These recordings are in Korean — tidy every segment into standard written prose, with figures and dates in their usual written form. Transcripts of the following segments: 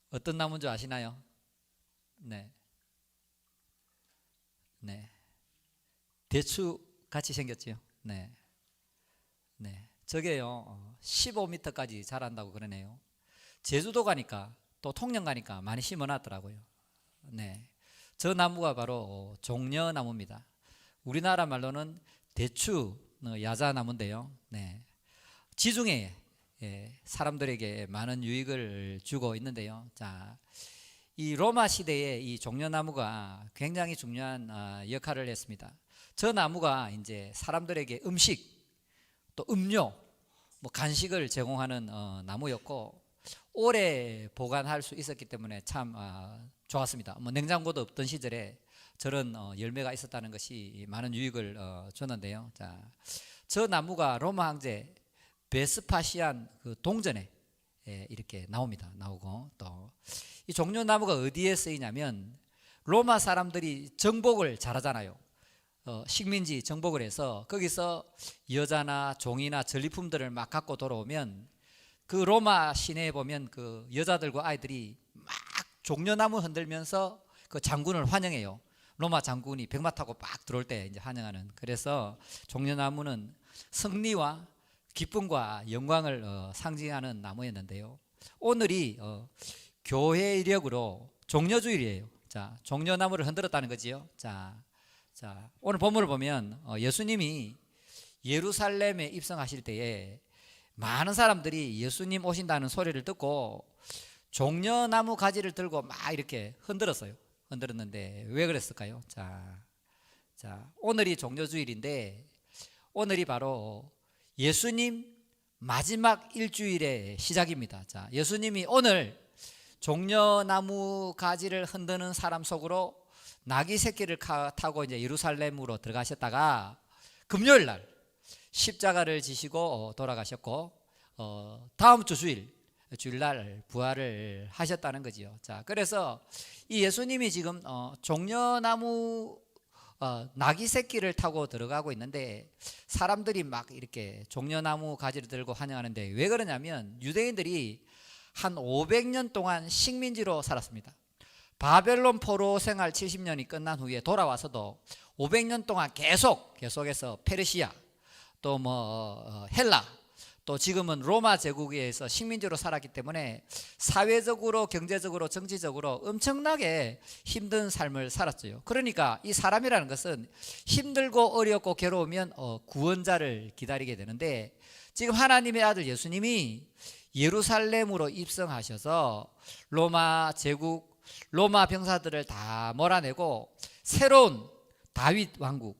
어떤 나무인 줄 아시나요? 네, 네. 대추 같이 생겼지요. 네, 네. 저게요, 15m까지 자란다고 그러네요. 제주도 가니까 또 통영 가니까 많이 심어놨더라고요. 네, 저 나무가 바로 종려나무입니다. 우리나라 말로는 대추 야자나무인데요. 네, 지중해 사람들에게 많은 유익을 주고 있는데요. 자, 이 로마 시대에 이 종려나무가 굉장히 중요한 역할을 했습니다. 저 나무가 이제 사람들에게 음식, 또 음료, 뭐 간식을 제공하는 나무였고 오래 보관할 수 있었기 때문에 참 좋았습니다. 뭐 냉장고도 없던 시절에 저런 열매가 있었다는 것이 많은 유익을 줬는데요. 자, 저 나무가 로마 황제 베스파시안 그 동전에 이렇게 나옵니다. 나오고 또 이 종려나무가 어디에 쓰이냐면 로마 사람들이 정복을 잘하잖아요. 식민지 정복을 해서 거기서 여자나 종이나 전리품들을 막 갖고 돌아오면 그 로마 시내에 보면 그 여자들과 아이들이 막 종려나무 흔들면서 그 장군을 환영해요. 로마 장군이 백마 타고 막 들어올 때 이제 환영하는. 그래서 종려나무는 승리와 기쁨과 영광을 상징하는 나무였는데요. 오늘이 교회 이력으로 종려주일이에요. 자, 종려나무를 흔들었다는 거지요. 자, 오늘 본문을 보면 예수님이 예루살렘에 입성하실 때에 많은 사람들이 예수님 오신다는 소리를 듣고 종려나무 가지를 들고 막 이렇게 흔들었어요. 흔들었는데 왜 그랬을까요? 자, 오늘이 종려주일인데 오늘이 바로 예수님 마지막 일주일의 시작입니다. 자, 예수님이 오늘 종려나무 가지를 흔드는 사람 속으로 나귀 새끼를 타고 이제 예루살렘으로 들어가셨다가 금요일 날 십자가를 지시고 돌아가셨고 다음 주 주일날 부활을 하셨다는 거지요. 자, 그래서 이 예수님이 지금 종려나무 나귀 새끼를 타고 들어가고 있는데 사람들이 막 이렇게 종려나무 가지를 들고 환영하는데 왜 그러냐면 유대인들이 한 500년 동안 식민지로 살았습니다. 바벨론 포로 생활 70년이 끝난 후에 돌아와서도 500년 동안 계속해서 페르시아 또 뭐 헬라 또 지금은 로마 제국에서 식민지로 살았기 때문에 사회적으로 경제적으로 정치적으로 엄청나게 힘든 삶을 살았어요. 그러니까 이 사람이라는 것은 힘들고 어렵고 괴로우면 구원자를 기다리게 되는데 지금 하나님의 아들 예수님이 예루살렘으로 입성하셔서 로마 제국 로마 병사들을 다 몰아내고 새로운 다윗 왕국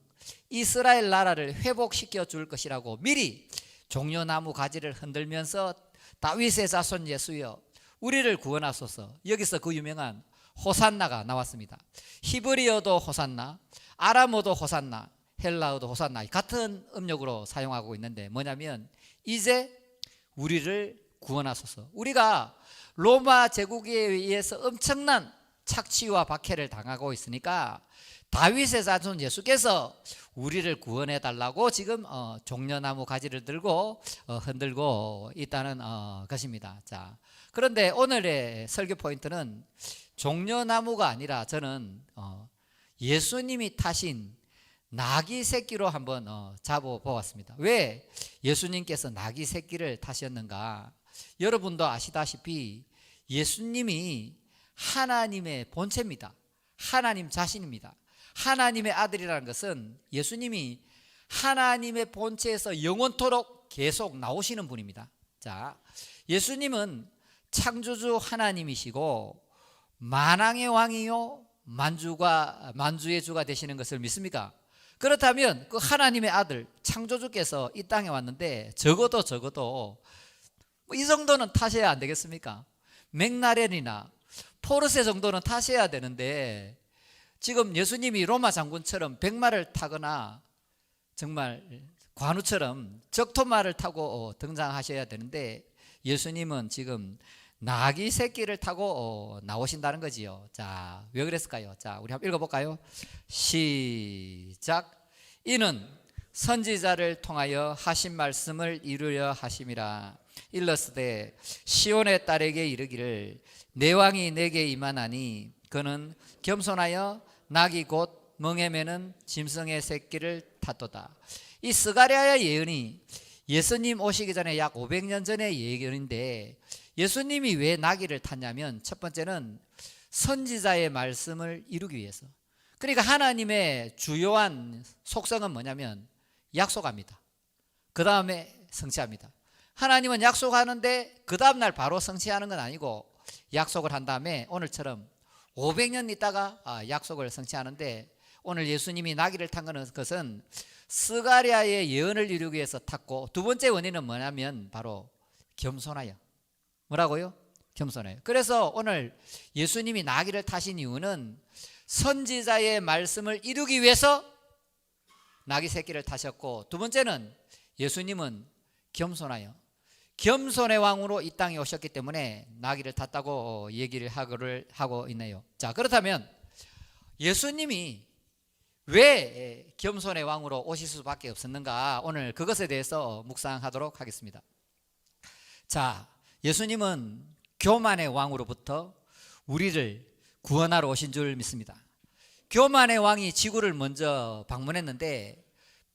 이스라엘 나라를 회복시켜 줄 것이라고 미리 종려나무 가지를 흔들면서 다윗의 자손 예수여 우리를 구원하소서. 여기서 그 유명한 호산나가 나왔습니다. 히브리어도 호산나, 아람어도 호산나, 헬라어도 호산나 같은 음력으로 사용하고 있는데 뭐냐면 이제 우리를 구원하소서. 우리가 로마 제국에 의해서 엄청난 착취와 박해를 당하고 있으니까 다윗의 자손 예수께서 우리를 구원해 달라고 지금 종려나무 가지를 들고 흔들고 있다는 것입니다. 자, 그런데 오늘의 설교 포인트는 종려나무가 아니라 저는 예수님이 타신 나귀 새끼로 한번 잡아보았습니다. 왜 예수님께서 나귀 새끼를 타셨는가? 여러분도 아시다시피 예수님이 하나님의 본체입니다. 하나님 자신입니다. 하나님의 아들이라는 것은 예수님이 하나님의 본체에서 영원토록 계속 나오시는 분입니다. 자, 예수님은 창조주 하나님이시고 만왕의 왕이요 만주의 주가 되시는 것을 믿습니까? 그렇다면 그 하나님의 아들 창조주께서 이 땅에 왔는데 적어도 이 정도는 타셔야 안 되겠습니까? 맥라렌이나 포르쉐 정도는 타셔야 되는데 지금 예수님이 로마 장군처럼 백마를 타거나 정말 관우처럼 적토마를 타고 등장하셔야 되는데 예수님은 지금 나귀 새끼를 타고 나오신다는 거지요. 자, 왜 그랬을까요? 자, 우리 한번 읽어볼까요? 시작. 이는 선지자를 통하여 하신 말씀을 이루려 하심이라. 일렀을 시온의 딸에게 이르기를 내 왕이 내게 임하나니 그는 겸손하여 낙이 곧 멍에매는 짐승의 새끼를 탔도다. 이 스가랴의 예언이 예수님 오시기 전에 약 500년 전의 예언인데 예수님이 왜 나귀를 탔냐면 첫 번째는 선지자의 말씀을 이루기 위해서. 그러니까 하나님의 주요한 속성은 뭐냐면 약속합니다. 그 다음에 성취합니다. 하나님은 약속하는데 그 다음날 바로 성취하는 건 아니고 약속을 한 다음에 오늘처럼 500년 있다가 약속을 성취하는데 오늘 예수님이 나귀를 탄 것은 스가랴의 예언을 이루기 위해서 탔고 두 번째 원인은 뭐냐면 바로 겸손하여. 뭐라고요? 겸손해요. 그래서 오늘 예수님이 나귀를 타신 이유는 선지자의 말씀을 이루기 위해서 나귀 새끼를 타셨고 두 번째는 예수님은 겸손하여 겸손의 왕으로 이 땅에 오셨기 때문에 나귀를 탔다고 얘기를 하고 있네요. 자, 그렇다면 예수님이 왜 겸손의 왕으로 오실 수밖에 없었는가? 오늘 그것에 대해서 묵상하도록 하겠습니다. 자, 예수님은 교만의 왕으로부터 우리를 구원하러 오신 줄 믿습니다. 교만의 왕이 지구를 먼저 방문했는데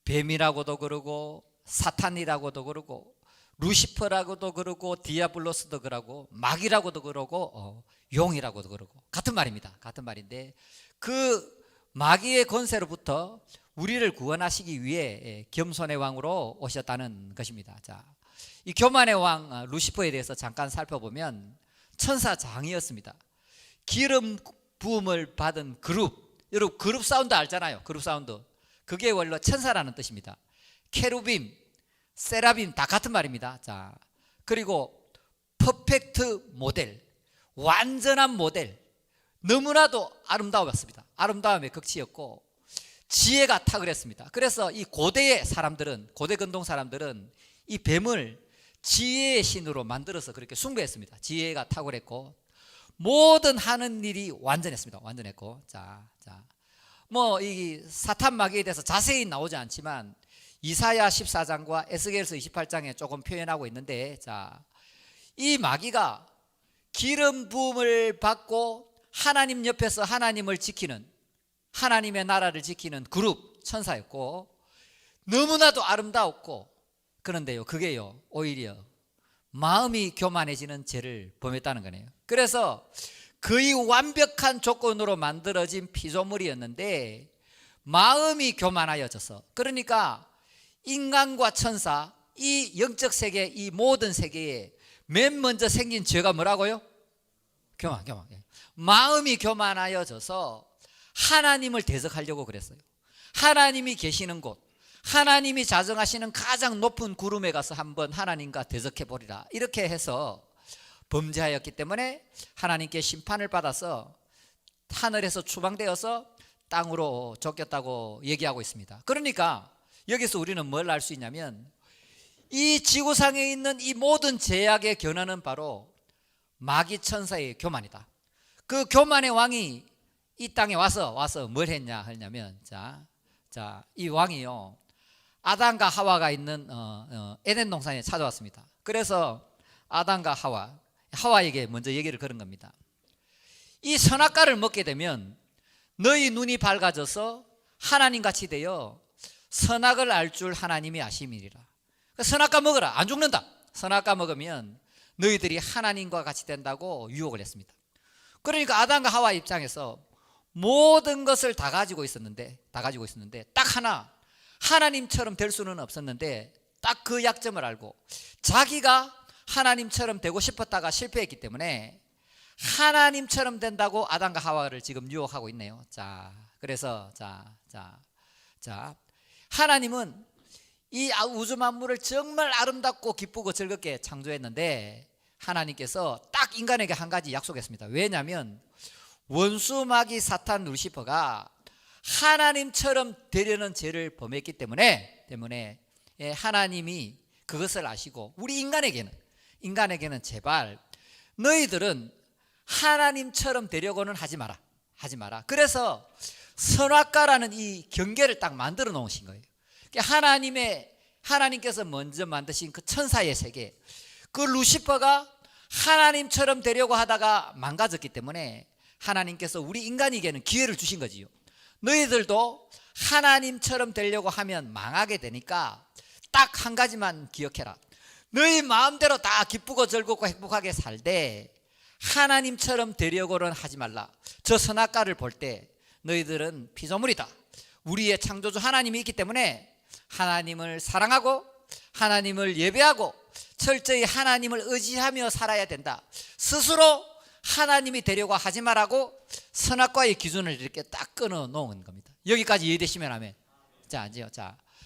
뱀이라고도 그러고 사탄이라고도 그러고 루시퍼라고도 그러고 디아블로스도 그러고 마귀라고도 그러고 용이라고도 그러고 같은 말입니다. 같은 말인데 그 마귀의 권세로부터 우리를 구원하시기 위해 겸손의 왕으로 오셨다는 것입니다. 자, 이 교만의 왕 루시퍼에 대해서 잠깐 살펴보면 천사장이었습니다. 기름 부음을 받은 그룹, 여러분 그룹 사운드 알잖아요. 그룹 사운드. 그게 원래 천사라는 뜻입니다. 케루빔, 세라빔 다 같은 말입니다. 자, 그리고 퍼펙트 모델, 완전한 모델, 너무나도 아름다웠습니다. 아름다움의 극치였고 지혜가 탁월했습니다. 그래서 이 고대의 사람들은, 고대 근동 사람들은 이 뱀을 지혜의 신으로 만들어서 그렇게 숭배했습니다. 지혜가 탁월했고 모든 하는 일이 완전했습니다. 완전했고 뭐 이 사탄 마귀에 대해서 자세히 나오지 않지만 이사야 14장과 에스겔서 28장에 조금 표현하고 있는데 이 마귀가 기름 부음을 받고 하나님 옆에서 하나님을 지키는, 하나님의 나라를 지키는 그룹 천사였고 너무나도 아름다웠고 그런데요, 그게요 오히려 마음이 교만해지는 죄를 범했다는 거네요. 그래서 거의 완벽한 조건으로 만들어진 피조물이었는데 마음이 교만하여져서, 그러니까 인간과 천사, 이 영적 세계, 이 모든 세계에 맨 먼저 생긴 죄가 뭐라고요? 교만. 마음이 교만하여져서 하나님을 대적하려고 그랬어요. 하나님이 계시는 곳, 하나님이 자정하시는 가장 높은 구름에 가서 한번 하나님과 대적해 보리라, 이렇게 해서 범죄하였기 때문에 하나님께 심판을 받아서 하늘에서 추방되어서 땅으로 쫓겼다고 얘기하고 있습니다. 그러니까 여기서 우리는 뭘 알 수 있냐면 이 지구상에 있는 이 모든 죄악의 근원은 바로 마귀 천사의 교만이다. 그 교만의 왕이 이 땅에 와서 뭘 하냐면 이 왕이요 아담과 하와가 있는 에덴 동산에 찾아왔습니다. 그래서 아담과 하와에게 먼저 얘기를 걸은 겁니다. 이 선악과를 먹게 되면 너희 눈이 밝아져서 하나님같이 되어 선악을 알 줄 하나님이 아심이리라. 선악과 먹어라, 안 죽는다. 선악과 먹으면 너희들이 하나님과 같이 된다고 유혹을 했습니다. 그러니까 아담과 하와 입장에서 모든 것을 다 가지고 있었는데 딱 하나 하나님처럼 될 수는 없었는데 딱 그 약점을 알고 자기가 하나님처럼 되고 싶었다가 실패했기 때문에 하나님처럼 된다고 아담과 하와를 지금 유혹하고 있네요. 그래서 하나님은 이 우주 만물을 정말 아름답고 기쁘고 즐겁게 창조했는데 하나님께서 딱 인간에게 한 가지 약속했습니다. 왜냐하면 원수 마귀 사탄 루시퍼가 하나님처럼 되려는 죄를 범했기 때문에 하나님이 그것을 아시고 우리 인간에게는 제발 너희들은 하나님처럼 되려고는 하지 마라. 그래서 선악과라는 이 경계를 딱 만들어 놓으신 거예요. 하나님께서 먼저 만드신 그 천사의 세계, 그 루시퍼가 하나님처럼 되려고 하다가 망가졌기 때문에 하나님께서 우리 인간에게는 기회를 주신 거지요. 너희들도 하나님처럼 되려고 하면 망하게 되니까 딱 한 가지만 기억해라. 너희 마음대로 다 기쁘고 즐겁고 행복하게 살되 하나님처럼 되려고는 하지 말라. 저 선악과를 볼 때 너희들은 피조물이다. 우리의 창조주 하나님이 있기 때문에 하나님을 사랑하고 하나님을 예배하고 철저히 하나님을 의지하며 살아야 된다. 스스로 하나님이 되려고 하지 말라고 선악과의 기준을 이렇게 딱 끊어 놓은 겁니다. 여기까지 이해되시면 하면 자,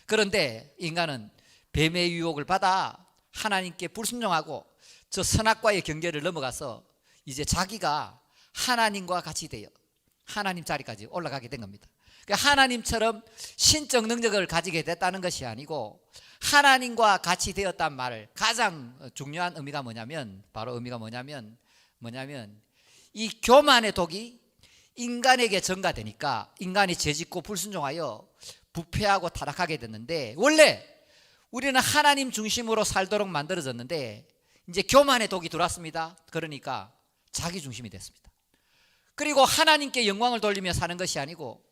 그런데 인간은 뱀의 유혹을 받아 하나님께 불순종하고 저 선악과의 경계를 넘어가서 이제 자기가 하나님과 같이 되어 하나님 자리까지 올라가게 된 겁니다. 그러니까 하나님처럼 신적 능력을 가지게 됐다는 것이 아니고 하나님과 같이 되었단 말을 가장 중요한 의미가 뭐냐면 바로 의미가 뭐냐면 이 교만의 독이 인간에게 전가되니까 인간이 죄짓고 불순종하여 부패하고 타락하게 됐는데, 원래 우리는 하나님 중심으로 살도록 만들어졌는데 이제 교만의 독이 들어왔습니다. 그러니까 자기 중심이 됐습니다. 그리고 하나님께 영광을 돌리며 사는 것이 아니고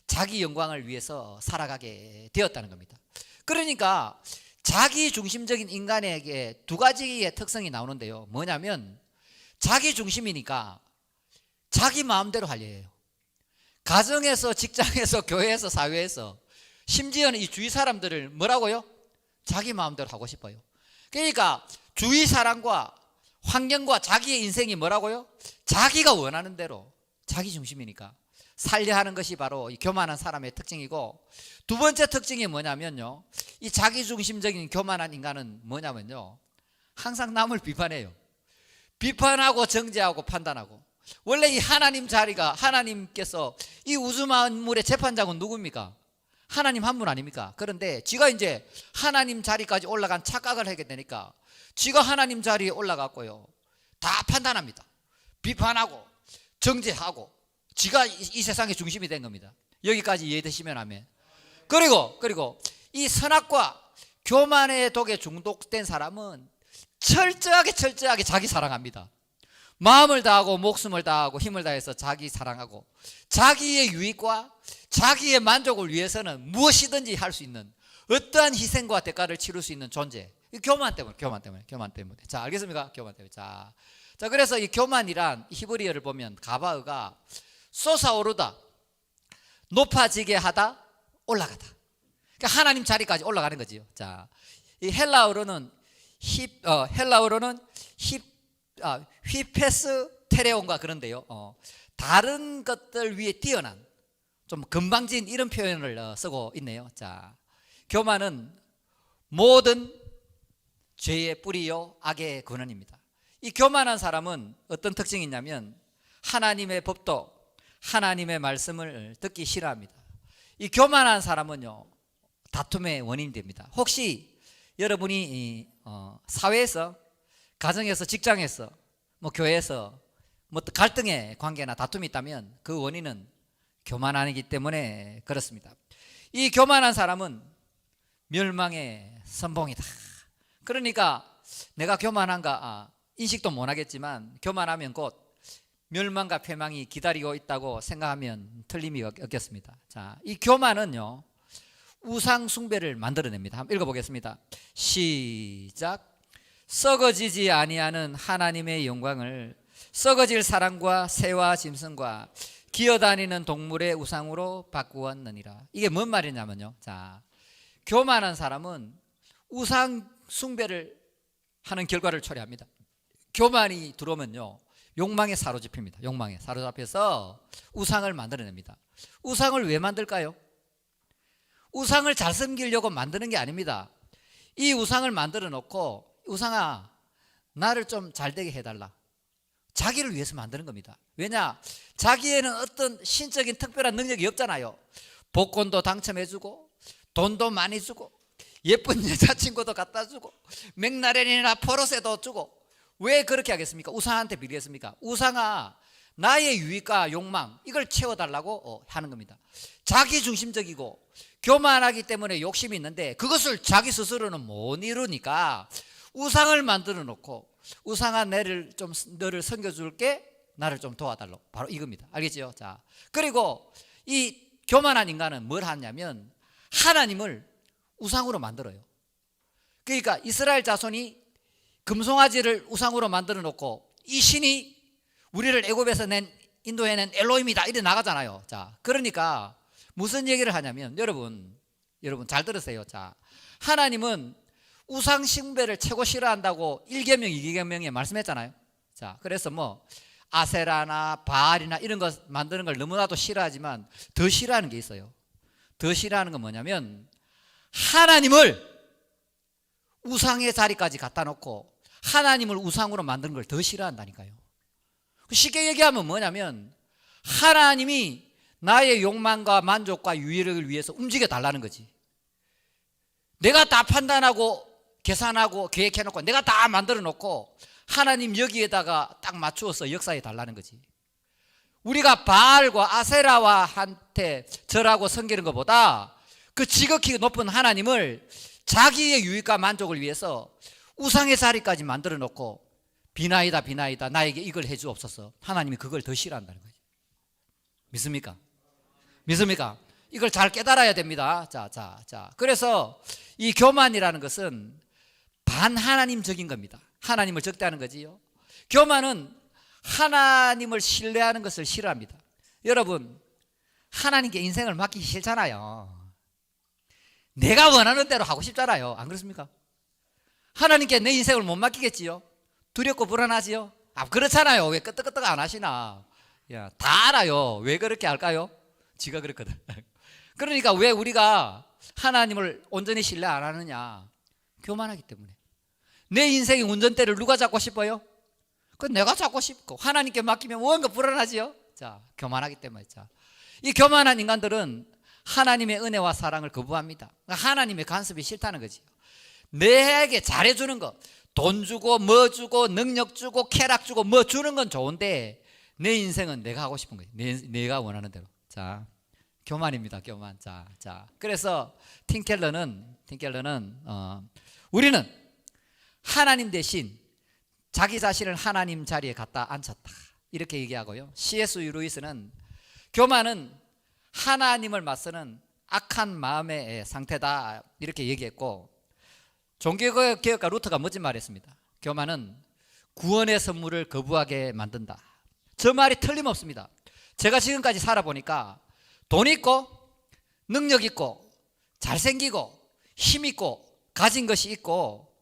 자기 영광을 위해서 살아가게 되었다는 겁니다. 그러니까 자기 중심적인 인간에게 두 가지의 특성이 나오는데요. 뭐냐면 자기 중심이니까 자기 마음대로 하려 해요. 가정에서, 직장에서, 교회에서, 사회에서, 심지어는 이 주위 사람들을 뭐라고요? 자기 마음대로 하고 싶어요. 그러니까 주위 사람과 환경과 자기의 인생이 뭐라고요? 자기가 원하는 대로, 자기 중심이니까 살려 하는 것이 바로 이 교만한 사람의 특징이고, 두 번째 특징이 뭐냐면요, 이 자기 중심적인 교만한 인간은 뭐냐면요, 항상 남을 비판해요. 비판하고 정죄하고 판단하고. 원래 이 하나님 자리가, 하나님께서 이 우주 만물의 재판장은 누굽니까? 하나님 한 분 아닙니까? 그런데 지가 이제 하나님 자리까지 올라간 착각을 하게 되니까 지가 하나님 자리에 올라갔고요, 다 판단합니다. 비판하고 정죄하고 지가 이 세상의 중심이 된 겁니다. 여기까지 이해되시면 하면. 그리고 이 선악과 교만의 독에 중독된 사람은 철저하게 자기 사랑합니다. 마음을 다하고 목숨을 다하고 힘을 다해서 자기 사랑하고 자기의 유익과 자기의 만족을 위해서는 무엇이든지 할 수 있는 어떠한 희생과 대가를 치를 수 있는 존재. 이 교만 때문에. 자, 알겠습니까? 교만 때문에. 자, 그래서 이 교만이란 히브리어를 보면 가바흐가 솟아오르다, 높아지게 하다, 올라가다. 그러니까 하나님 자리까지 올라가는 거지요. 자, 이 헬라어로는 휘페스 테레온과 그런데요, 다른 것들 위에 뛰어난 좀 건방진 이런 표현을 쓰고 있네요. 자, 교만은 모든 죄의 뿌리요 악의 근원입니다. 이 교만한 사람은 어떤 특징이 있냐면 하나님의 법도 하나님의 말씀을 듣기 싫어합니다. 이 교만한 사람은요, 다툼의 원인이 됩니다. 혹시 여러분이 사회에서, 가정에서, 직장에서, 교회에서 갈등의 관계나 다툼이 있다면 그 원인은 교만하기 때문에 그렇습니다. 이 교만한 사람은 멸망의 선봉이다. 그러니까 내가 교만한가 인식도 못하겠지만 교만하면 곧 멸망과 패망이 기다리고 있다고 생각하면 틀림이 없겠습니다. 자, 이 교만은요, 우상 숭배를 만들어냅니다. 한번 읽어보겠습니다. 시작. 썩어지지 아니하는 하나님의 영광을 썩어질 사람과 새와 짐승과 기어다니는 동물의 우상으로 바꾸었느니라. 이게 뭔 말이냐면요, 자, 교만한 사람은 우상 숭배를 하는 결과를 초래합니다. 교만이 들어오면요, 욕망에 사로잡힙니다. 욕망에 사로잡혀서 우상을 만들어냅니다. 우상을 왜 만들까요? 우상을 잘 섬기려고 만드는 게 아닙니다. 이 우상을 만들어 놓고, 우상아 나를 좀 잘되게 해달라, 자기를 위해서 만드는 겁니다. 왜냐? 자기에는 어떤 신적인 특별한 능력이 없잖아요. 복권도 당첨해주고 돈도 많이 주고 예쁜 여자친구도 갖다 주고 맥라렌이나 포르쉐도 주고. 왜 그렇게 하겠습니까? 우상한테 빌겠습니까? 우상아 나의 유익과 욕망 이걸 채워달라고 하는 겁니다. 자기 중심적이고 교만하기 때문에 욕심이 있는데 그것을 자기 스스로는 못 이루니까 우상을 만들어 놓고 우상한 너를 섬겨줄게, 나를 좀 도와달라고. 바로 이겁니다. 알겠죠? 자, 그리고 이 교만한 인간은 뭘 하냐면 하나님을 우상으로 만들어요. 그러니까 이스라엘 자손이 금송아지를 우상으로 만들어 놓고 이 신이 우리를 애굽에서 인도해낸 엘로힘이다 이래 나가잖아요. 자, 그러니까 무슨 얘기를 하냐면 여러분 잘 들으세요. 자, 하나님은 우상 숭배를 최고 싫어한다고 1계명 2계명에 말씀했잖아요. 자, 그래서 뭐 아세라나 바알이나 이런 거 만드는 걸 너무나도 싫어하지만 더 싫어하는 게 있어요. 더 싫어하는 건 뭐냐면 하나님을 우상의 자리까지 갖다 놓고 하나님을 우상으로 만드는 걸 더 싫어한다니까요. 쉽게 얘기하면 뭐냐면 하나님이 나의 욕망과 만족과 유의를 위해서 움직여 달라는 거지. 내가 다 판단하고 계산하고 계획해놓고 내가 다 만들어 놓고 하나님 여기에다가 딱 맞추어서 역사해 달라는 거지. 우리가 바알과 아세라와 한테 절하고 섬기는 것보다 그 지극히 높은 하나님을 자기의 유익과 만족을 위해서 우상의 자리까지 만들어 놓고 비나이다 나에게 이걸 해주옵소서. 하나님이 그걸 더 싫어한다는 거지. 믿습니까? 믿습니까? 이걸 잘 깨달아야 됩니다. 자. 그래서 이 교만이라는 것은 반하나님적인 겁니다. 하나님을 적대하는 거지요. 교만은 하나님을 신뢰하는 것을 싫어합니다. 여러분, 하나님께 인생을 맡기기 싫잖아요. 내가 원하는 대로 하고 싶잖아요. 안 그렇습니까? 하나님께 내 인생을 못 맡기겠지요? 두렵고 불안하지요? 그렇잖아요. 왜 끄떡끄떡 안 하시나? 야, 다 알아요. 왜 그렇게 할까요? 지가 그렇거든. 그러니까 왜 우리가 하나님을 온전히 신뢰 안 하느냐? 교만하기 때문에. 내 인생의 운전대를 누가 잡고 싶어요? 그건 내가 잡고 싶고 하나님께 맡기면 뭔가 불안하지요? 자, 교만하기 때문에. 자, 이 교만한 인간들은 하나님의 은혜와 사랑을 거부합니다. 하나님의 간섭이 싫다는 거지. 내게 잘해주는 거, 돈 주고 뭐 주고 능력 주고 쾌락 주고 뭐 주는 건 좋은데 내 인생은 내가 하고 싶은 거예요. 내가 원하는 대로. 자, 교만입니다. 교만. 자. 그래서 팀켈러는 우리는 하나님 대신 자기 자신을 하나님 자리에 갖다 앉혔다 이렇게 얘기하고요. C.S. 루이스는 교만은 하나님을 맞서는 악한 마음의 상태다 이렇게 얘기했고, 종교개혁가 루터가 멋진 말을 했습니다. 교만은 구원의 선물을 거부하게 만든다. 저 말이 틀림없습니다. 제가 지금까지 살아보니까 돈 있고 능력 있고 잘생기고 힘 있고 가진 것이 있고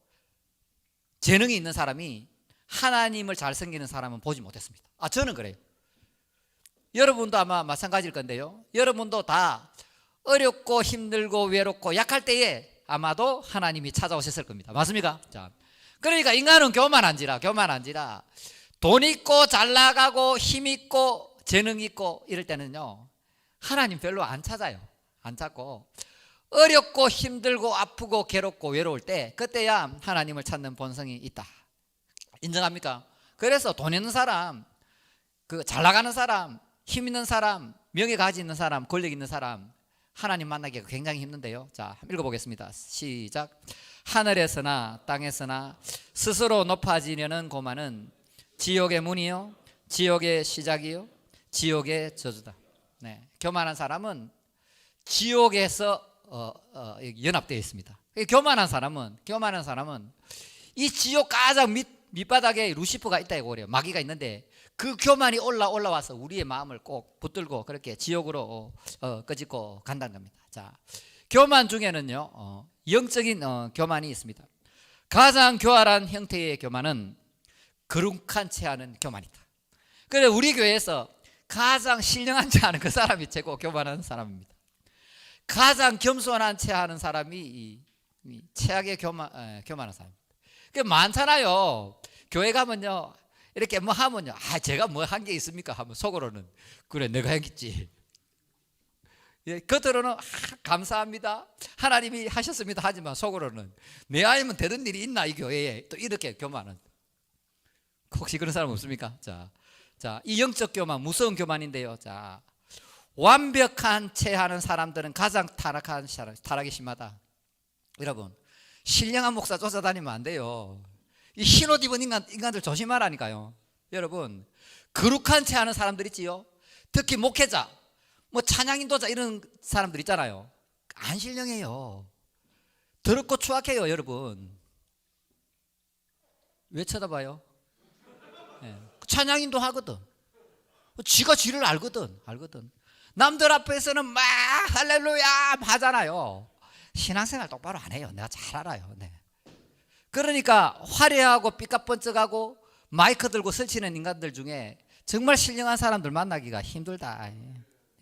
재능이 있는 사람이 하나님을 잘 섬기는 사람은 보지 못했습니다. 저는 그래요. 여러분도 아마 마찬가지일 건데요. 여러분도 다 어렵고 힘들고 외롭고 약할 때에 아마도 하나님이 찾아오셨을 겁니다. 맞습니까? 자, 그러니까 인간은 교만한지라 돈 있고 잘 나가고 힘 있고 재능 있고 이럴 때는요 하나님 별로 안 찾아요. 안 찾고 어렵고 힘들고 아프고 괴롭고 외로울 때 그때야 하나님을 찾는 본성이 있다. 인정합니까? 그래서 돈 있는 사람, 잘 나가는 사람, 힘 있는 사람, 명예 가지 있는 사람, 권력 있는 사람 하나님 만나기가 굉장히 힘든데요. 자, 한번 읽어보겠습니다. 시작. 하늘에서나 땅에서나 스스로 높아지려는 고만은 지옥의 문이요, 지옥의 시작이요, 지옥의 저주다. 네, 교만한 사람은 지옥에서 연합되어 있습니다. 교만한 사람은 이 지옥 가장 밑바닥에 루시퍼가 있다고 그래요. 마귀가 있는데 그 교만이 올라와서 우리의 마음을 꼭 붙들고 그렇게 지옥으로 끄집고 간다는 겁니다. 자, 교만 중에는요 영적인 교만이 있습니다. 가장 교활한 형태의 교만은 거룩한 채 하는 교만이다. 그래서 우리 교회에서 가장 신령한 채 하는 그 사람이 최고 교만한 사람입니다. 가장 겸손한 채 하는 사람이 이 최악의 교만한 사람입니다. 그 많잖아요. 교회 가면요 이렇게 뭐 하면요 제가 뭐 한 게 있습니까 하면 속으로는 그래 내가 했겠지. 예, 겉으로는 감사합니다 하나님이 하셨습니다 하지만 속으로는 내 아니면 되는 일이 있나 이 교회에. 또 이렇게 교만은 혹시 그런 사람 없습니까? 자, 이 영적 교만 무서운 교만인데요. 자, 완벽한 채 하는 사람들은 가장 타락이 심하다. 여러분, 신령한 목사 쫓아다니면 안 돼요. 이 흰옷 입은 인간들 조심하라니까요. 여러분, 거룩한 채 하는 사람들 있지요. 특히 목회자, 뭐 찬양인도자 이런 사람들 있잖아요. 안 신령해요. 더럽고 추악해요. 여러분, 왜 쳐다봐요? 네. 찬양인도 하거든. 지가 지를 알거든. 남들 앞에서는 막 할렐루야 하잖아요. 신앙생활 똑바로 안 해요. 내가 잘 알아요. 네. 그러니까 화려하고 삐까뻔쩍하고 마이크 들고 설치는 인간들 중에 정말 신령한 사람들 만나기가 힘들다.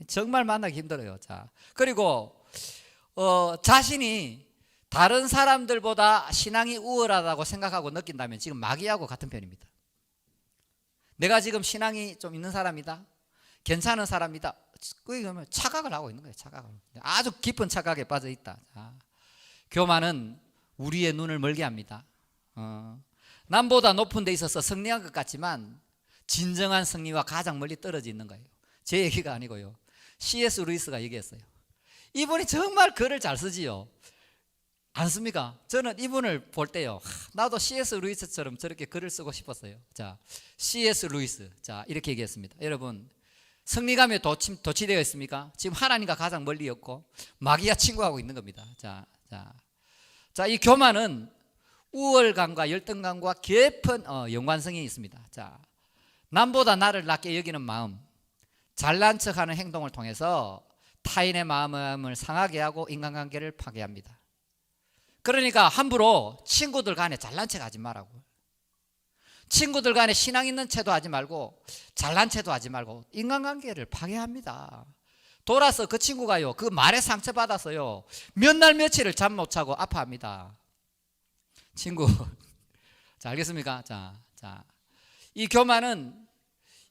정말 만나기 힘들어요. 자, 그리고 자신이 다른 사람들보다 신앙이 우월하다고 생각하고 느낀다면 지금 마귀하고 같은 편입니다. 내가 지금 신앙이 좀 있는 사람이다, 괜찮은 사람이다, 그러면 착각을 하고 있는 거예요. 착각을. 아주 깊은 착각에 빠져 있다. 자, 교만은 우리의 눈을 멀게 합니다. 남보다 높은 데 있어서 승리한 것 같지만 진정한 승리와 가장 멀리 떨어져 있는 거예요. 제 얘기가 아니고요. C.S. 루이스가 얘기했어요. 이분이 정말 글을 잘 쓰지요. 안 씁니까? 저는 이분을 볼 때요, 나도 C.S. 루이스처럼 저렇게 글을 쓰고 싶었어요. 자, C.S. 루이스, 자, 이렇게 얘기했습니다. 여러분, 승리감에 도취되어 있습니까? 지금 하나님과 가장 멀리였고 마귀와 친구하고 있는 겁니다. 자, 이 교만은 우월감과 열등감과 깊은 연관성이 있습니다. 자, 남보다 나를 낮게 여기는 마음, 잘난 척하는 행동을 통해서 타인의 마음을 상하게 하고 인간관계를 파괴합니다. 그러니까 함부로 친구들 간에 잘난 척 하지 말라고. 친구들 간에 신앙 있는 채도 하지 말고 잘난 채도 하지 말고 인간관계를 파괴합니다. 돌아서 그 친구가요, 그 말에 상처받아서요, 몇 날 며칠을 잠 못 자고 아파합니다. 친구, 자, 알겠습니까? 자, 이 교만은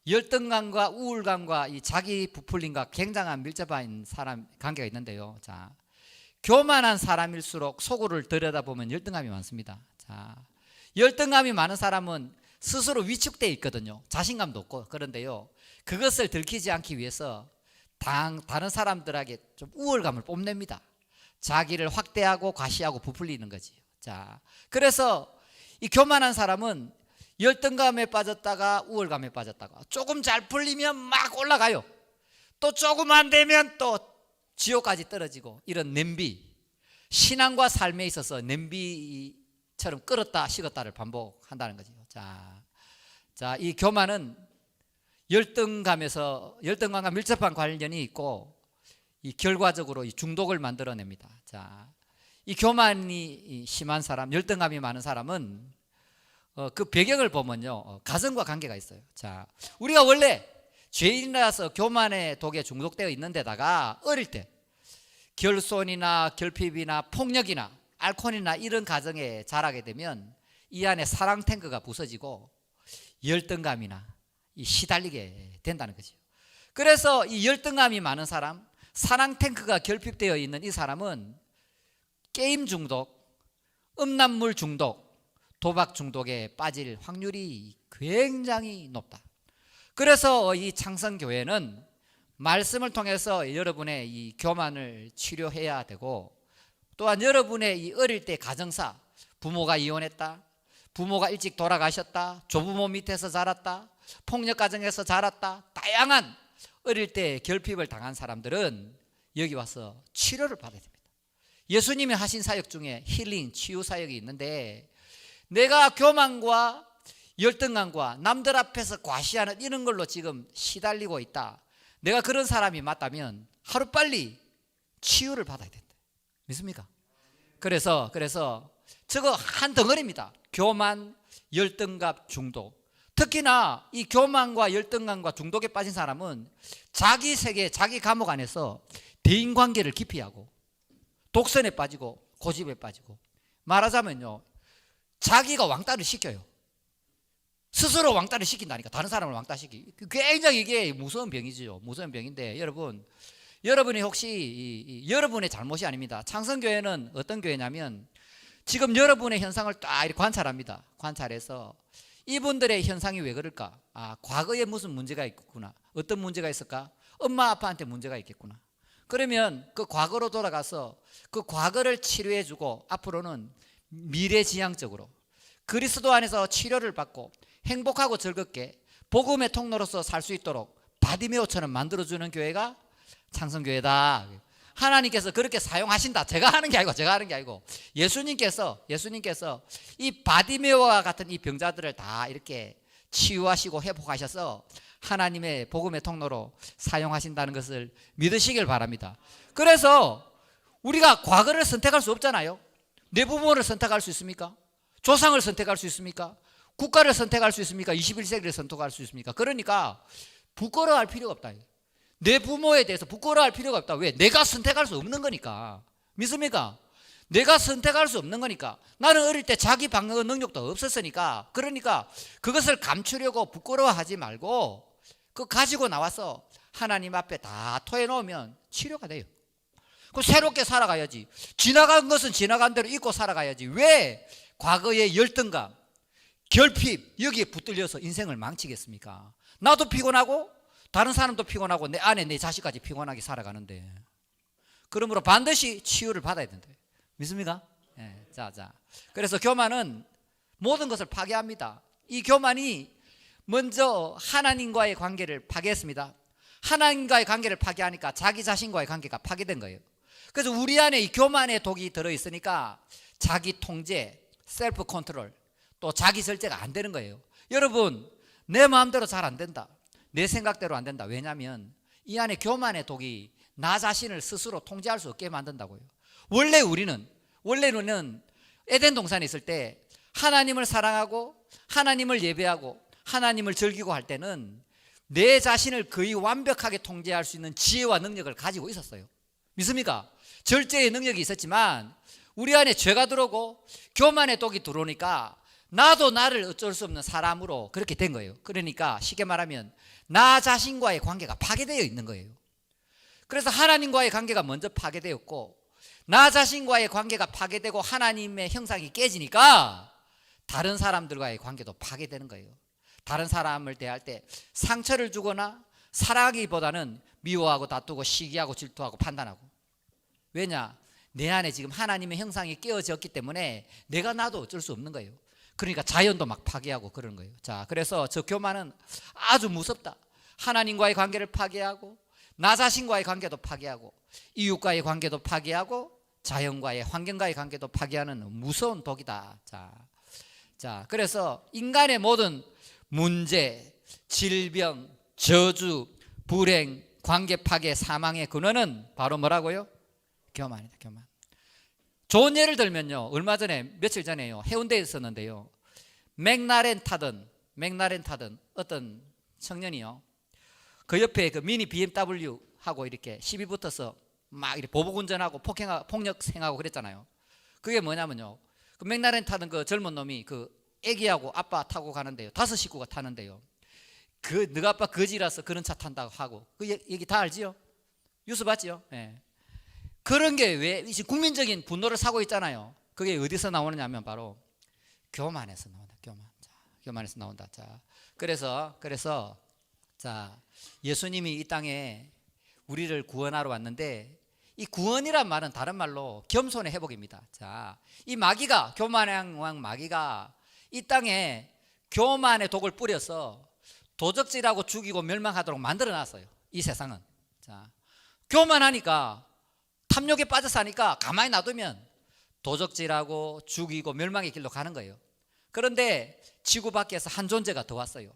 열등감과 우울감과 이 자기 부풀림과 굉장한 밀접한 사람 관계가 있는데요. 자, 교만한 사람일수록 속을 들여다보면 열등감이 많습니다. 자, 열등감이 많은 사람은 스스로 위축되어 있거든요. 자신감도 없고. 그런데요, 그것을 들키지 않기 위해서 다른 사람들에게 좀 우월감을 뽐냅니다. 자기를 확대하고 과시하고 부풀리는 거지. 자, 그래서 이 교만한 사람은 열등감에 빠졌다가 우월감에 빠졌다가 조금 잘 풀리면 막 올라가요. 또 조금 안 되면 또 지옥까지 떨어지고, 이런 냄비, 신앙과 삶에 있어서 냄비처럼 끓었다 식었다를 반복한다는 거죠. 자, 이 교만은 열등감과 밀접한 관련이 있고, 이 결과적으로 이 중독을 만들어냅니다. 자, 이 교만이 심한 사람, 열등감이 많은 사람은 그 배경을 보면요, 가정과 관계가 있어요. 자, 우리가 원래 죄인이라서 교만의 독에 중독되어 있는 데다가 어릴 때 결손이나 결핍이나 폭력이나 알코올이나 이런 가정에 자라게 되면 이 안에 사랑 탱크가 부서지고 열등감이나 시달리게 된다는 거죠. 그래서 이 열등감이 많은 사람, 사랑 탱크가 결핍되어 있는 이 사람은 게임 중독, 음란물 중독, 도박 중독에 빠질 확률이 굉장히 높다. 그래서 이 창성교회는 말씀을 통해서 여러분의 이 교만을 치료해야 되고, 또한 여러분의 이 어릴 때 가정사, 부모가 이혼했다, 부모가 일찍 돌아가셨다, 조부모 밑에서 자랐다, 폭력 가정에서 자랐다, 다양한 어릴 때 결핍을 당한 사람들은 여기 와서 치료를 받아야 됩니다. 예수님이 하신 사역 중에 힐링, 치유 사역이 있는데, 내가 교만과 열등감과 남들 앞에서 과시하는 이런 걸로 지금 시달리고 있다, 내가 그런 사람이 맞다면 하루빨리 치유를 받아야 된다. 믿습니까? 그래서 저거 한 덩어리입니다. 교만, 열등감, 중독. 특히나 이 교만과 열등감과 중독에 빠진 사람은 자기 세계, 자기 감옥 안에서 대인관계를 기피하고 독선에 빠지고 고집에 빠지고, 말하자면요, 자기가 왕따를 시켜요. 스스로 왕따를 시킨다니까. 다른 사람을 왕따시키. 굉장히 이게 무서운 병이죠. 무서운 병인데, 여러분이 혹시 여러분의 잘못이 아닙니다. 창성교회는 어떤 교회냐면, 지금 여러분의 현상을 딱 이렇게 관찰합니다. 관찰해서 이분들의 현상이 왜 그럴까? 과거에 무슨 문제가 있겠구나. 어떤 문제가 있을까? 엄마 아빠한테 문제가 있겠구나. 그러면 그 과거로 돌아가서 그 과거를 치료해주고 앞으로는 미래지향적으로 그리스도 안에서 치료를 받고 행복하고 즐겁게 복음의 통로로서 살 수 있도록 바디메오처럼 만들어주는 교회가 창성교회다. 하나님께서 그렇게 사용하신다. 제가 하는 게 아니고 예수님께서 이 바디메오와 같은 이 병자들을 다 이렇게 치유하시고 회복하셔서 하나님의 복음의 통로로 사용하신다는 것을 믿으시길 바랍니다. 그래서 우리가 과거를 선택할 수 없잖아요. 내 부모를 선택할 수 있습니까? 조상을 선택할 수 있습니까? 국가를 선택할 수 있습니까? 21세기를 선택할 수 있습니까? 그러니까 부끄러워할 필요가 없다. 내 부모에 대해서 부끄러워할 필요가 없다. 왜? 내가 선택할 수 없는 거니까. 믿습니까? 내가 선택할 수 없는 거니까. 나는 어릴 때 자기 방어 능력도 없었으니까. 그러니까 그것을 감추려고 부끄러워하지 말고 그거 가지고 나와서 하나님 앞에 다 토해놓으면 치료가 돼요. 그 새롭게 살아가야지. 지나간 것은 지나간 대로 잊고 살아가야지. 왜 과거의 열등감, 결핍 여기에 붙들려서 인생을 망치겠습니까? 나도 피곤하고 다른 사람도 피곤하고 내 아내 내 자식까지 피곤하게 살아가는데, 그러므로 반드시 치유를 받아야 된다. 믿습니까? 네, 자. 그래서 교만은 모든 것을 파괴합니다. 이 교만이 먼저 하나님과의 관계를 파괴했습니다. 하나님과의 관계를 파괴하니까 자기 자신과의 관계가 파괴된 거예요. 그래서 우리 안에 이 교만의 독이 들어있으니까 자기 통제, 셀프 컨트롤, 또 자기 절제가 안 되는 거예요. 여러분, 내 마음대로 잘 안 된다. 내 생각대로 안 된다. 왜냐하면 이 안에 교만의 독이 나 자신을 스스로 통제할 수 없게 만든다고요. 원래는 에덴 동산에 있을 때 하나님을 사랑하고 하나님을 예배하고 하나님을 즐기고 할 때는 내 자신을 거의 완벽하게 통제할 수 있는 지혜와 능력을 가지고 있었어요. 믿습니까? 절제의 능력이 있었지만 우리 안에 죄가 들어오고 교만의 독이 들어오니까 나도 나를 어쩔 수 없는 사람으로 그렇게 된 거예요. 그러니까 쉽게 말하면 나 자신과의 관계가 파괴되어 있는 거예요. 그래서 하나님과의 관계가 먼저 파괴되었고 나 자신과의 관계가 파괴되고 하나님의 형상이 깨지니까 다른 사람들과의 관계도 파괴되는 거예요. 다른 사람을 대할 때 상처를 주거나 사랑하기보다는 미워하고 다투고 시기하고 질투하고 판단하고. 왜냐? 내 안에 지금 하나님의 형상이 깨어졌기 때문에 내가 나도 어쩔 수 없는 거예요. 그러니까 자연도 막 파괴하고 그런 거예요. 자, 그래서 저 교만은 아주 무섭다. 하나님과의 관계를 파괴하고 나 자신과의 관계도 파괴하고 이웃과의 관계도 파괴하고 자연과의 환경과의 관계도 파괴하는 무서운 독이다. 자, 그래서 인간의 모든 문제, 질병, 저주, 불행, 관계 파괴, 사망의 근원은 바로 뭐라고요? 교만이다. 교만. 좋은 예를 들면요, 얼마 전에 며칠 전에요 해운대에 있었는데요, 맥라렌 타던 어떤 청년이요, 그 옆에 그 미니 BMW 하고 이렇게 시비 붙어서 막 이렇게 보복 운전하고 폭력 행하고 그랬잖아요. 그게 뭐냐면요, 그 맥라렌 타던 그 젊은 놈이 그 애기하고 아빠 타고 가는데요, 5식구가 타는데요, 그 너가 아빠 거지라서 그런 차 탄다고 하고, 그 얘기 다 알지요? 뉴스 봤지요? 예. 그런 게 왜 국민적인 분노를 사고 있잖아요. 그게 어디서 나오느냐면 바로 교만에서 나온다. 교만에서 나온다. 자, 그래서 자, 예수님이 이 땅에 우리를 구원하러 왔는데, 이 구원이란 말은 다른 말로 겸손의 회복입니다. 자, 이 마귀가, 교만의 왕 마귀가 이 땅에 교만의 독을 뿌려서 도적질하고 죽이고 멸망하도록 만들어 놨어요. 이 세상은. 자, 교만하니까, 탐욕에 빠져 사니까 가만히 놔두면 도적질하고 죽이고 멸망의 길로 가는 거예요. 그런데 지구 밖에서 한 존재가 더 왔어요.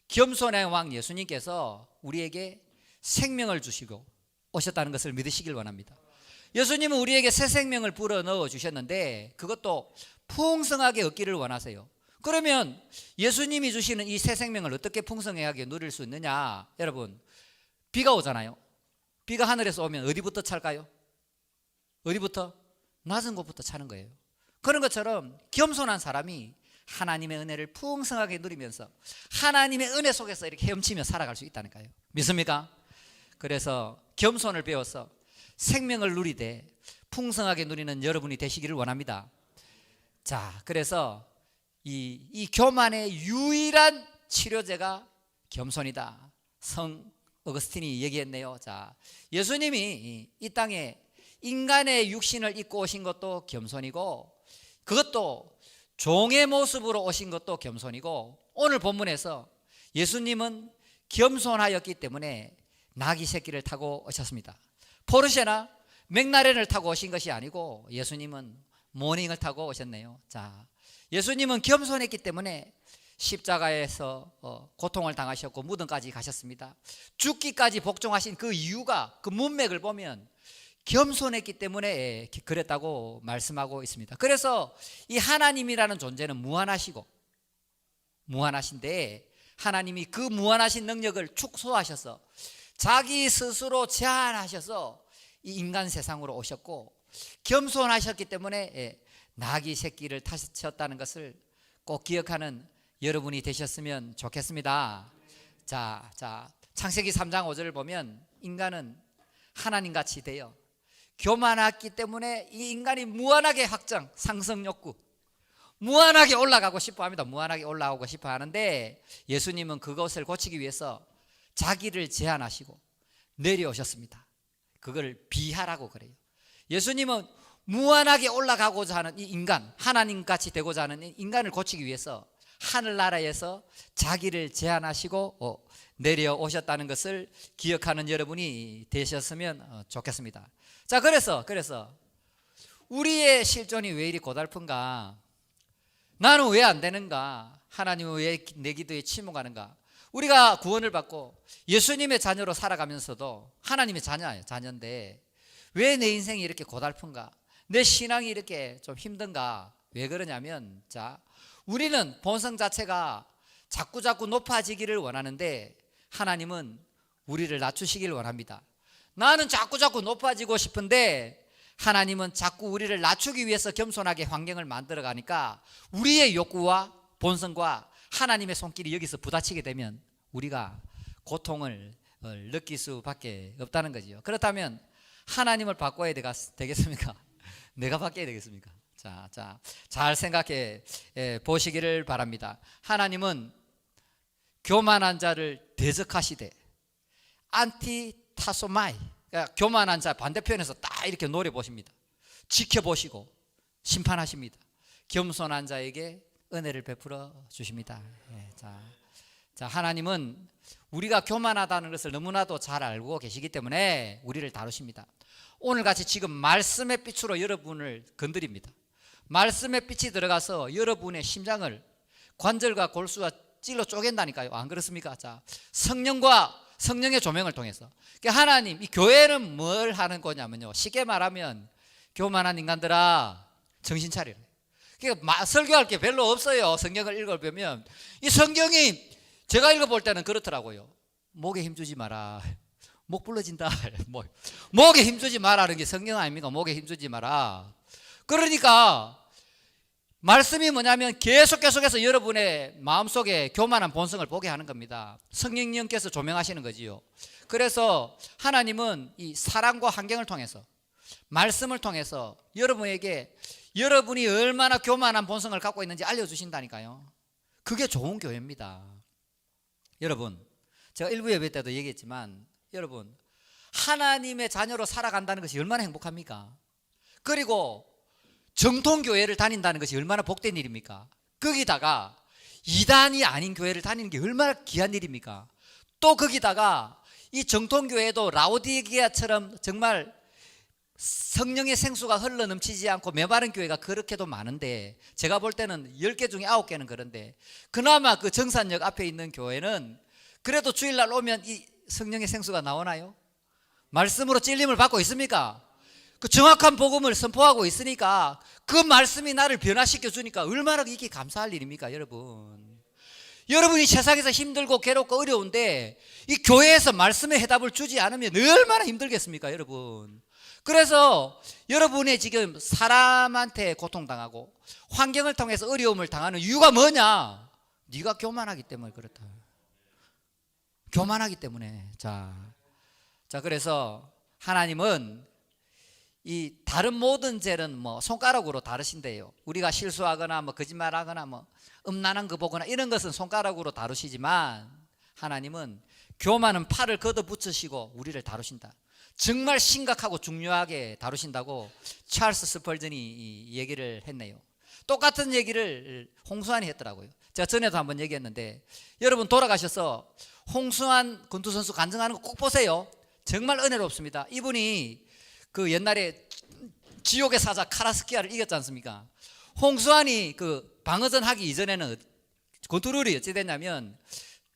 겸손의 왕 예수님께서 우리에게 생명을 주시고 오셨다는 것을 믿으시길 원합니다. 예수님은 우리에게 새 생명을 불어 넣어 주셨는데 그것도 풍성하게 얻기를 원하세요. 그러면 예수님이 주시는 이 새 생명을 어떻게 풍성하게 누릴 수 있느냐? 여러분, 비가 오잖아요. 비가 하늘에서 오면 어디부터 찰까요? 어디부터? 낮은 곳부터 차는 거예요. 그런 것처럼 겸손한 사람이 하나님의 은혜를 풍성하게 누리면서 하나님의 은혜 속에서 이렇게 헤엄치며 살아갈 수 있다니까요. 믿습니까? 그래서 겸손을 배워서 생명을 누리되 풍성하게 누리는 여러분이 되시기를 원합니다. 자, 그래서 이 교만의 유일한 치료제가 겸손이다. 성 어거스틴이 얘기했네요. 자, 예수님이 이 땅에 인간의 육신을 입고 오신 것도 겸손이고 그것도 종의 모습으로 오신 것도 겸손이고, 오늘 본문에서 예수님은 겸손하였기 때문에 나귀 새끼를 타고 오셨습니다. 포르쉐나 맥라렌을 타고 오신 것이 아니고 예수님은 모닝을 타고 오셨네요. 자, 예수님은 겸손했기 때문에 십자가에서 고통을 당하셨고 무덤까지 가셨습니다. 죽기까지 복종하신 그 이유가, 그 문맥을 보면 겸손했기 때문에 그랬다고 말씀하고 있습니다. 그래서 이 하나님이라는 존재는 무한하신데 하나님이 그 무한하신 능력을 축소하셔서 자기 스스로 제한하셔서 이 인간 세상으로 오셨고, 겸손하셨기 때문에 나귀 새끼를 타셨다는 것을 꼭 기억하는 여러분이 되셨으면 좋겠습니다. 자, 창세기 3장 5절을 보면 인간은 하나님같이 되어 교만했기 때문에 이 인간이 무한하게 확장, 상승 욕구, 무한하게 올라가고 싶어 합니다. 무한하게 올라오고 싶어 하는데 예수님은 그것을 고치기 위해서 자기를 제한하시고 내려오셨습니다. 그걸 비하라고 그래요. 예수님은 무한하게 올라가고자 하는 이 인간, 하나님같이 되고자 하는 이 인간을 고치기 위해서 하늘나라에서 자기를 제한하시고 내려오셨다는 것을 기억하는 여러분이 되셨으면 좋겠습니다. 자, 그래서 우리의 실존이 왜 이리 고달픈가? 나는 왜 안 되는가? 하나님은 왜 내 기도에 침묵하는가? 우리가 구원을 받고 예수님의 자녀로 살아가면서도 하나님의 자녀예요. 자녀인데 왜 내 인생이 이렇게 고달픈가? 내 신앙이 이렇게 좀 힘든가? 왜 그러냐면, 자, 우리는 본성 자체가 자꾸 높아지기를 원하는데 하나님은 우리를 낮추시기를 원합니다. 나는 자꾸 높아지고 싶은데 하나님은 자꾸 우리를 낮추기 위해서 겸손하게 환경을 만들어 가니까 우리의 욕구와 본성과 하나님의 손길이 여기서 부딪히게 되면 우리가 고통을 느낄 수밖에 없다는 거지요. 그렇다면 하나님을 바꿔야 되겠습니까? 내가 바뀌어야 되겠습니까? 자, 잘 생각해 보시기를 바랍니다. 하나님은 교만한 자를 대적하시되 안티타소마이, 그러니까 교만한 자 반대편에서 딱 이렇게 노려보십니다. 지켜보시고 심판하십니다. 겸손한 자에게 은혜를 베풀어 주십니다. 자, 하나님은 우리가 교만하다는 것을 너무나도 잘 알고 계시기 때문에 우리를 다루십니다. 오늘같이 지금 말씀의 빛으로 여러분을 건드립니다. 말씀의 빛이 들어가서 여러분의 심장을 관절과 골수와 찔러 쪼갠다니까요. 안 그렇습니까? 자, 성령의 조명을 통해서. 그러니까 하나님, 이 교회는 뭘 하는 거냐면요, 쉽게 말하면 교만한 인간들아 정신 차리라. 그러니까 설교할 게 별로 없어요. 성경을 읽어보면 이 성경이 제가 읽어볼 때는 그렇더라고요. 목에 힘주지 마라. 목 불러진다. 목에 힘주지 마라는 게 성경 아닙니까? 목에 힘주지 마라. 그러니까 말씀이 뭐냐면 계속해서 여러분의 마음속에 교만한 본성을 보게 하는 겁니다. 성령님께서 조명하시는 거지요. 그래서 하나님은 이 사랑과 환경을 통해서, 말씀을 통해서 여러분에게 여러분이 얼마나 교만한 본성을 갖고 있는지 알려주신다니까요. 그게 좋은 교회입니다. 여러분, 제가 일부 예배 때도 얘기했지만 여러분, 하나님의 자녀로 살아간다는 것이 얼마나 행복합니까? 그리고 정통교회를 다닌다는 것이 얼마나 복된 일입니까? 거기다가 이단이 아닌 교회를 다니는 게 얼마나 귀한 일입니까? 또 거기다가 이 정통교회도 라오디게아처럼 정말 성령의 생수가 흘러 넘치지 않고 메마른 교회가 그렇게도 많은데, 제가 볼 때는 10개 중에 9개는 그런데 그나마 그 정산역 앞에 있는 교회는 그래도 주일날 오면 이 성령의 생수가 나오나요? 말씀으로 찔림을 받고 있습니까? 그 정확한 복음을 선포하고 있으니까 그 말씀이 나를 변화시켜 주니까 얼마나 이게 감사할 일입니까? 여러분이 세상에서 힘들고 괴롭고 어려운데 이 교회에서 말씀의 해답을 주지 않으면 얼마나 힘들겠습니까? 여러분, 그래서 여러분의 지금 사람한테 고통당하고 환경을 통해서 어려움을 당하는 이유가 뭐냐? 네가 교만하기 때문에 그렇다. 교만하기 때문에. 자, 그래서 하나님은 이 다른 모든 죄는 손가락으로 다루신대요. 우리가 실수하거나 거짓말하거나 음란한 거 보거나 이런 것은 손가락으로 다루시지만 하나님은 교만은 팔을 걷어붙이시고 우리를 다루신다. 정말 심각하고 중요하게 다루신다고 찰스 스펄전이 얘기를 했네요. 똑같은 얘기를 홍수환이 했더라고요. 제가 전에도 한번 얘기했는데 여러분 돌아가셔서 홍수환 권투 선수 간증하는 거 꼭 보세요. 정말 은혜롭습니다. 이분이 그 옛날에 지옥의 사자 카라스키아를 이겼지 않습니까? 홍수환이 그 방어전 하기 이전에는 권투 룰이 어찌 됐냐면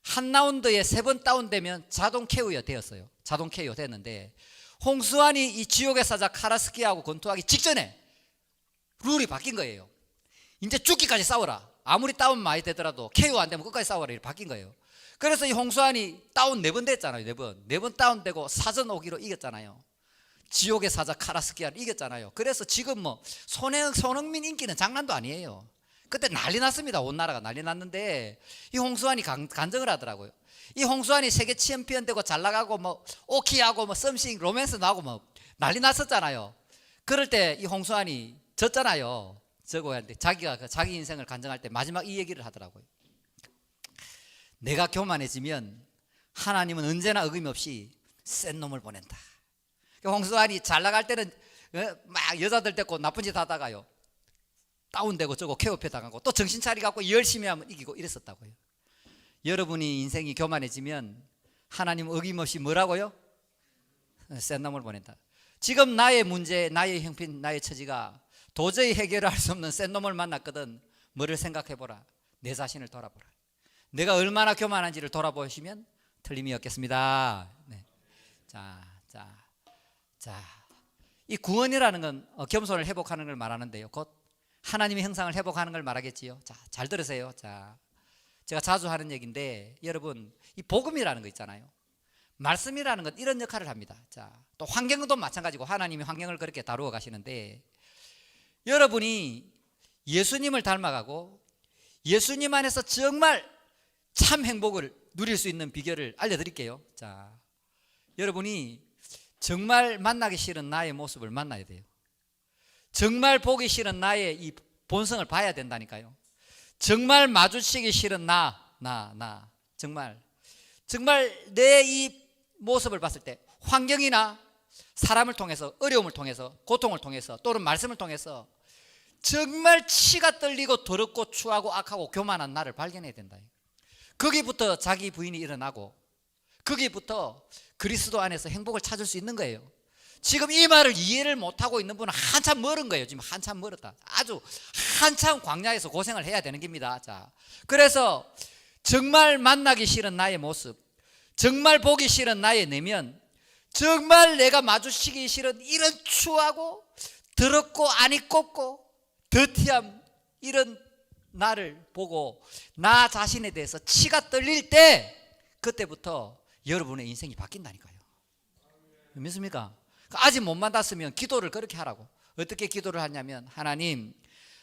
한 라운드에 3번 다운되면 자동 KO가 되었어요. 자동 KO 됐는데 홍수환이 이 지옥의 사자 카라스키하고 권투하기 직전에 룰이 바뀐 거예요. 이제 죽기까지 싸워라. 아무리 다운 많이 되더라도 KO 안 되면 끝까지 싸워라. 이렇게 바뀐 거예요. 그래서 이 홍수환이 다운 4번 됐잖아요. 4번. 4번 다운되고 사전 오기로 이겼잖아요. 지옥의 사자 카라스키아를 이겼잖아요. 그래서 지금 뭐 손흥민 인기는 장난도 아니에요. 그때 난리 났습니다. 온 나라가 난리 났는데 이 홍수환이 간증을 하더라고요. 이 홍수환이 세계 챔피언 되고 잘 나가고 뭐 오키하고 뭐 썸씽 로맨스 나오고 뭐 난리 났었잖아요. 그럴 때 이 홍수환이 졌잖아요. 저거 하는데 자기가 자기 인생을 간증할 때 마지막 이 얘기를 하더라고요. 내가 교만해지면 하나님은 언제나 어김없이 센 놈을 보낸다. 홍수환이 잘 나갈 때는 막 여자들 데리고 나쁜 짓 하다가요 다운되고 저거 케어패 당하고 또 정신 차리 갖고 열심히 하면 이기고 이랬었다고요. 여러분이 인생이 교만해지면 하나님은 어김없이 뭐라고요? 센 놈을 보낸다. 지금 나의 문제, 나의 형편, 나의 처지가 도저히 해결할 수 없는 센 놈을 만났거든. 뭐를 생각해보라. 내 자신을 돌아보라. 내가 얼마나 교만한지를 돌아보시면 틀림이 없겠습니다. 네. 자, 이 구원이라는 건 겸손을 회복하는 걸 말하는데요. 곧 하나님의 형상을 회복하는 걸 말하겠지요. 자, 잘 들으세요. 자, 제가 자주 하는 얘기인데 여러분 이 복음이라는 거 있잖아요. 말씀이라는 건 이런 역할을 합니다. 자, 또 환경도 마찬가지고 하나님이 환경을 그렇게 다루어 가시는데 여러분이 예수님을 닮아가고 예수님 안에서 정말 참 행복을 누릴 수 있는 비결을 알려드릴게요. 자, 여러분이 정말 만나기 싫은 나의 모습을 만나야 돼요. 정말 보기 싫은 나의 이 본성을 봐야 된다니까요. 정말 마주치기 싫은 정말 내 이 모습을 봤을 때 환경이나 사람을 통해서 어려움을 통해서 고통을 통해서 또는 말씀을 통해서 정말 치가 떨리고 더럽고 추하고 악하고 교만한 나를 발견해야 된다. 거기부터 자기 부인이 일어나고 거기부터 그리스도 안에서 행복을 찾을 수 있는 거예요. 지금 이 말을 이해를 못하고 있는 분은 한참 멀은 거예요. 지금 한참 멀었다. 아주 한참 광야에서 고생을 해야 되는 겁니다. 자, 그래서 정말 만나기 싫은 나의 모습, 정말 보기 싫은 나의 내면, 정말 내가 마주치기 싫은 이런 추하고 더럽고 안이 꼽고 더티함 이런 나를 보고 나 자신에 대해서 치가 떨릴 때 그때부터 여러분의 인생이 바뀐다니까요. 믿습니까? 아직 못 만났으면 기도를 그렇게 하라고. 어떻게 기도를 하냐면 하나님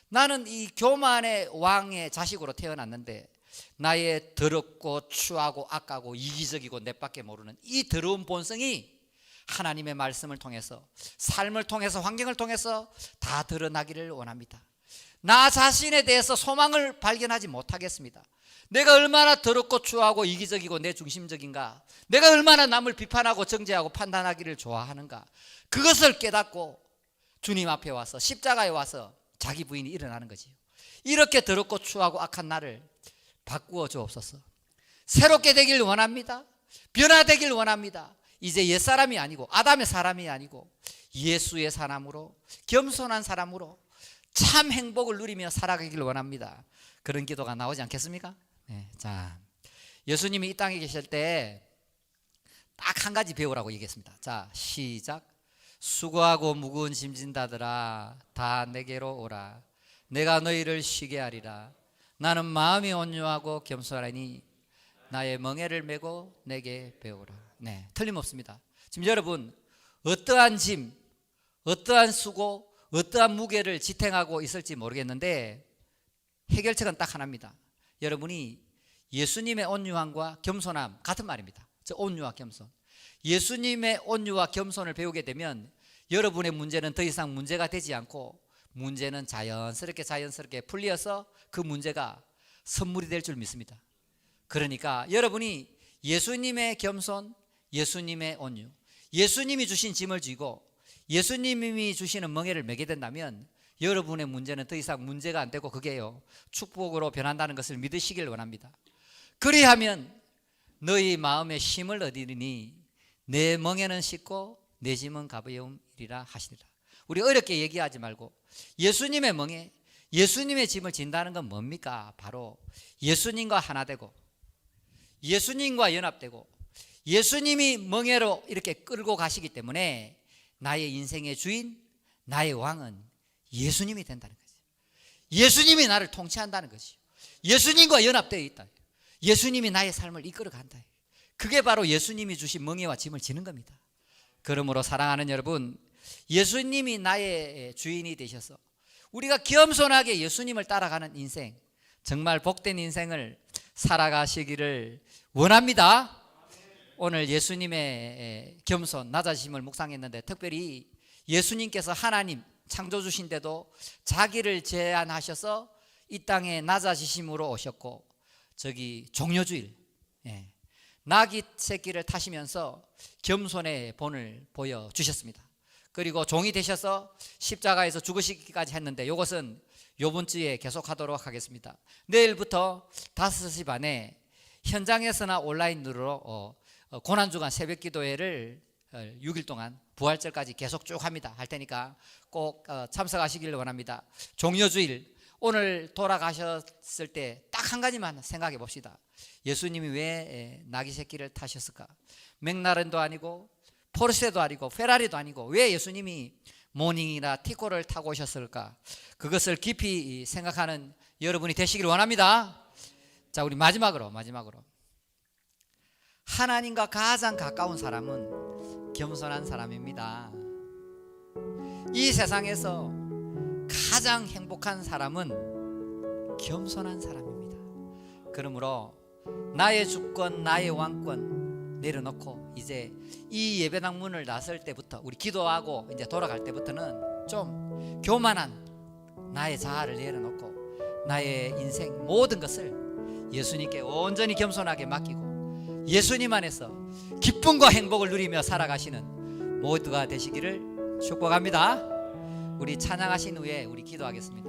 나는 이 교만의 왕의 자식으로 태어났는데 나의 더럽고 추하고 악하고 이기적이고 내 밖에 모르는 이 더러운 본성이 하나님의 말씀을 통해서 삶을 통해서 환경을 통해서 다 드러나기를 원합니다. 나 자신에 대해서 소망을 발견하지 못하겠습니다. 내가 얼마나 더럽고 추하고 이기적이고 내 중심적인가, 내가 얼마나 남을 비판하고 정죄하고 판단하기를 좋아하는가, 그것을 깨닫고 주님 앞에 와서 십자가에 와서 자기 부인이 일어나는 거지요. 이렇게 더럽고 추하고 악한 나를 바꾸어 주옵소서. 새롭게 되길 원합니다. 변화되길 원합니다. 이제 옛사람이 아니고 아담의 사람이 아니고 예수의 사람으로 겸손한 사람으로 참 행복을 누리며 살아가길 원합니다. 그런 기도가 나오지 않겠습니까? 네, 자, 예수님이 이 땅에 계실 때 딱 한 가지 배우라고 얘기했습니다. 자, 시작. 수고하고 무거운 짐진 자들아 다 내게로 오라. 내가 너희를 쉬게 하리라. 나는 마음이 온유하고 겸손하니 나의 멍에를 메고 내게 배우라. 네, 틀림없습니다. 지금 여러분 어떠한 짐, 어떠한 수고, 어떠한 무게를 지탱하고 있을지 모르겠는데 해결책은 딱 하나입니다. 여러분이 예수님의 온유함과 겸손함 같은 말입니다. 저 온유와 겸손. 예수님의 온유와 겸손을 배우게 되면 여러분의 문제는 더 이상 문제가 되지 않고 문제는 자연스럽게 풀려서 그 문제가 선물이 될 줄 믿습니다. 그러니까 여러분이 예수님의 겸손, 예수님의 온유, 예수님이 주신 짐을 쥐고 예수님이 주시는 멍에를 메게 된다면 여러분의 문제는 더 이상 문제가 안 되고 그게요 축복으로 변한다는 것을 믿으시길 원합니다. 그리하면 너희 마음에 힘을 얻으리니 내 멍에는 쉽고 내 짐은 가벼움이라 하시니라. 우리 어렵게 얘기하지 말고 예수님의 멍에 예수님의 짐을 진다는 건 뭡니까? 바로 예수님과 하나 되고 예수님과 연합되고 예수님이 멍에로 이렇게 끌고 가시기 때문에 나의 인생의 주인, 나의 왕은 예수님이 된다는 거죠. 예수님이 나를 통치한다는 거죠. 예수님과 연합되어 있다. 예수님이 나의 삶을 이끌어 간다. 그게 바로 예수님이 주신 멍에와 짐을 지는 겁니다. 그러므로 사랑하는 여러분, 예수님이 나의 주인이 되셔서 우리가 겸손하게 예수님을 따라가는 인생, 정말 복된 인생을 살아가시기를 원합니다. 오늘 예수님의 겸손, 낮아지심을 묵상했는데 특별히 예수님께서 하나님 창조주신데도 자기를 제한하셔서 이 땅에 낮아지심으로 오셨고 종려주일 나귀 새끼를 타시면서 겸손의 본을 보여주셨습니다. 그리고 종이 되셔서 십자가에서 죽으시기까지 했는데 이것은 이번 주에 계속하도록 하겠습니다. 내일부터 5시 반에 현장에서나 온라인으로 고난주간 새벽기도회를 6일 동안 부활절까지 계속 쭉 합니다. 할 테니까 꼭 참석하시길 원합니다. 종려주일 오늘 돌아가셨을 때 딱 한 가지만 생각해 봅시다. 예수님이 왜 나귀 새끼를 타셨을까? 맥라렌도 아니고 포르쉐도 아니고 페라리도 아니고 왜 예수님이 모닝이나 티코를 타고 오셨을까? 그것을 깊이 생각하는 여러분이 되시길 원합니다. 자, 우리 마지막으로 하나님과 가장 가까운 사람은 겸손한 사람입니다. 이 세상에서 가장 행복한 사람은 겸손한 사람입니다. 그러므로 나의 주권, 나의 왕권 내려놓고 이제 이 예배당 문을 나설 때부터 우리 기도하고 이제 돌아갈 때부터는 좀 교만한 나의 자아를 내려놓고 나의 인생 모든 것을 예수님께 온전히 겸손하게 맡기고 예수님 안에서 기쁨과 행복을 누리며 살아가시는 모두가 되시기를 축복합니다. 우리 찬양하신 후에 우리 기도하겠습니다.